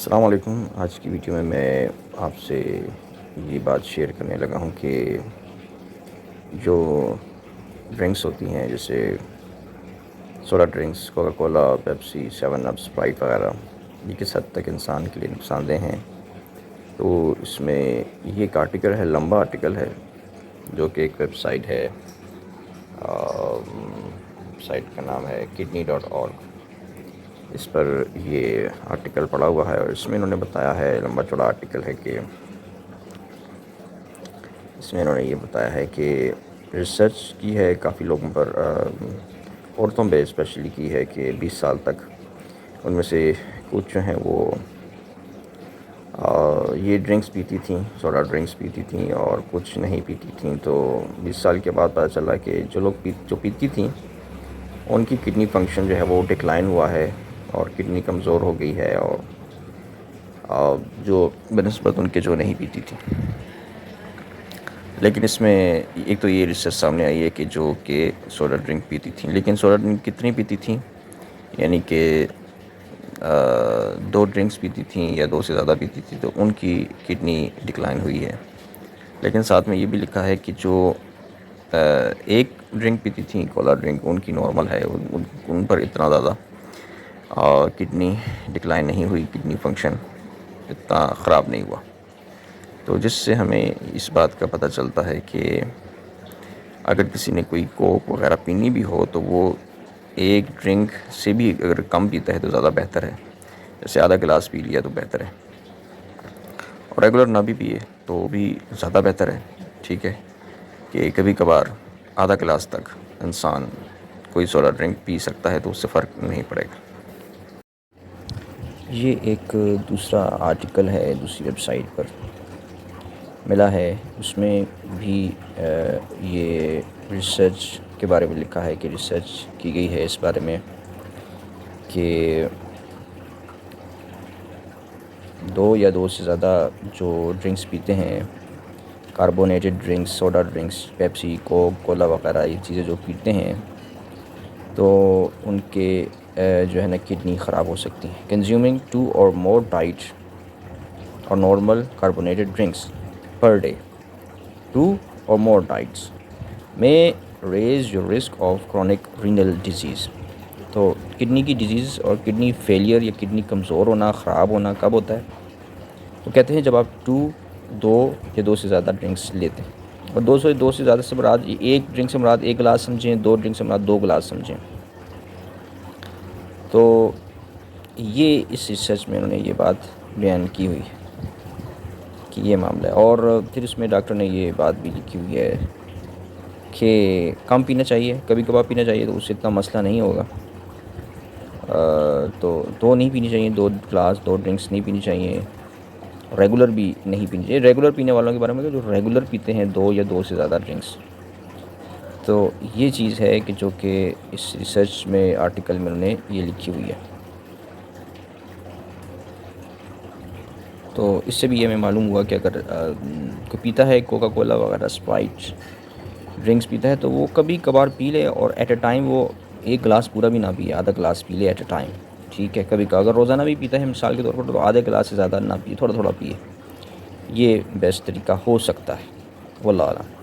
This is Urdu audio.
السلام علیکم۔ آج کی ویڈیو میں آپ سے یہ بات شیئر کرنے لگا ہوں کہ جو ڈرنکس ہوتی ہیں جیسے soda drinks, Coca Cola, Pepsi, 7 Up, Sprite وغیرہ، یہ کس حد تک انسان کے لیے نقصان دہ ہیں۔ تو اس میں یہ ایک آرٹیکل ہے، لمبا آرٹیکل ہے، جو کہ ایک ویب سائٹ ہے، سائٹ کا نام ہے kidney.org۔ اس پر یہ آرٹیکل پڑا ہوا ہے اور اس میں انہوں نے بتایا ہے، لمبا چوڑا آرٹیکل ہے، کہ اس میں انہوں نے یہ بتایا ہے کہ ریسرچ کی ہے کافی لوگوں پر، عورتوں پہ اسپیشلی کی ہے، کہ 20 سال تک ان میں سے کچھ جو ہیں وہ یہ ڈرنکس پیتی تھیں، سوڈا ڈرنکس پیتی تھیں، اور کچھ نہیں پیتی تھیں۔ تو 20 سال کے بعد پتہ چلا کہ جو پیتی تھیں ان کی کڈنی فنکشن جو ہے وہ ڈکلائن ہوا ہے، اور کڈنی کمزور ہو گئی ہے، اور جو بنسبت ان کے جو نہیں پیتی تھی۔ لیکن اس میں ایک تو یہ ریسرچ سامنے آئی ہے کہ جو کہ سوڈا ڈرنک پیتی تھیں، لیکن سوڈا ڈرنک کتنی پیتی تھیں، یعنی کہ 2 ڈرنکس پیتی تھیں یا 2 سے زیادہ پیتی تھیں، تو ان کی کڈنی ڈکلائن ہوئی ہے۔ لیکن ساتھ میں یہ بھی لکھا ہے کہ جو ایک ڈرنک پیتی تھیں، کولا ڈرنک، ان کی نارمل ہے، ان پر اتنا زیادہ کڈنی ڈکلائن نہیں ہوئی، کڈنی فنکشن اتنا خراب نہیں ہوا۔ تو جس سے ہمیں اس بات کا پتہ چلتا ہے کہ اگر کسی نے کوئی کوک وغیرہ پینی بھی ہو تو وہ ایک ڈرنک سے بھی اگر کم پیتا ہے تو زیادہ بہتر ہے، جیسے آدھا گلاس پی لیا تو بہتر ہے، اور ریگولر نہ بھی پیے تو بھی زیادہ بہتر ہے، ٹھیک ہے، کہ کبھی کبھار آدھا گلاس تک انسان کوئی سوڈا ڈرنک پی سکتا ہے تو اس سے فرق نہیں پڑے گا۔ یہ ایک دوسرا آرٹیکل ہے، دوسری ویب سائٹ پر ملا ہے، اس میں بھی یہ ریسرچ کے بارے میں لکھا ہے کہ ریسرچ کی گئی ہے اس بارے میں کہ 2 یا 2 سے زیادہ جو ڈرنکس پیتے ہیں، carbonated drinks, soda drinks, Pepsi, Coke cola وغیرہ، یہ چیزیں جو پیتے ہیں تو ان کے جو ہے نا کڈنی خراب ہو سکتی ہیں۔ کنزیومنگ 2 or more ڈائٹ اور normal carbonated drinks per day, 2 or more diets may raise your risk of chronic renal disease۔ تو کڈنی کی ڈیزیز اور کڈنی فیلئر یا کڈنی کمزور ہونا، خراب ہونا کب ہوتا ہے؟ تو کہتے ہیں جب آپ 2 یا 2 سے زیادہ ڈرنکس لیتے ہیں، اور 2 سے زیادہ سے مراد ایک ڈرنک سے مراد 1 گلاس سمجھیں، 2 ڈرنک سے مراد 2 گلاس سمجھیں۔ تو یہ اس ریسرچ میں انہوں نے یہ بات بیان کی ہوئی ہے کہ یہ معاملہ ہے، اور پھر اس میں ڈاکٹر نے یہ بات بھی لکھی ہوئی ہے کہ کم پینا چاہیے، کبھی کبھار پینا چاہیے، تو اس سے اتنا مسئلہ نہیں ہوگا۔ تو 2 نہیں پینی چاہیے، 2 گلاس 2 ڈرنکس نہیں پینی چاہیے، ریگولر بھی نہیں پینی چاہیے۔ ریگولر پینے والوں کے بارے میں جو ریگولر پیتے ہیں 2 یا 2 سے زیادہ ڈرنکس، تو یہ چیز ہے کہ جو کہ اس ریسرچ میں آرٹیکل میں انہوں نے یہ لکھی ہوئی ہے۔ تو اس سے بھی یہ ہمیں معلوم ہوا کہ اگر کوئی پیتا ہے کوکا کولا وغیرہ، اسپرائٹ ڈرنکس پیتا ہے تو وہ کبھی کبھار پی لے، اور ایٹ اے ٹائم وہ 1 گلاس پورا بھی نہ پیے، آدھا گلاس پی لے ایٹ اے ٹائم، ٹھیک ہے۔ کبھی اگر روزانہ بھی پیتا ہے مثال کے طور پر، تو آدھے گلاس سے زیادہ نہ پیے، تھوڑا تھوڑا پیے، یہ بیسٹ طریقہ ہو سکتا ہے، واللہ اعلم۔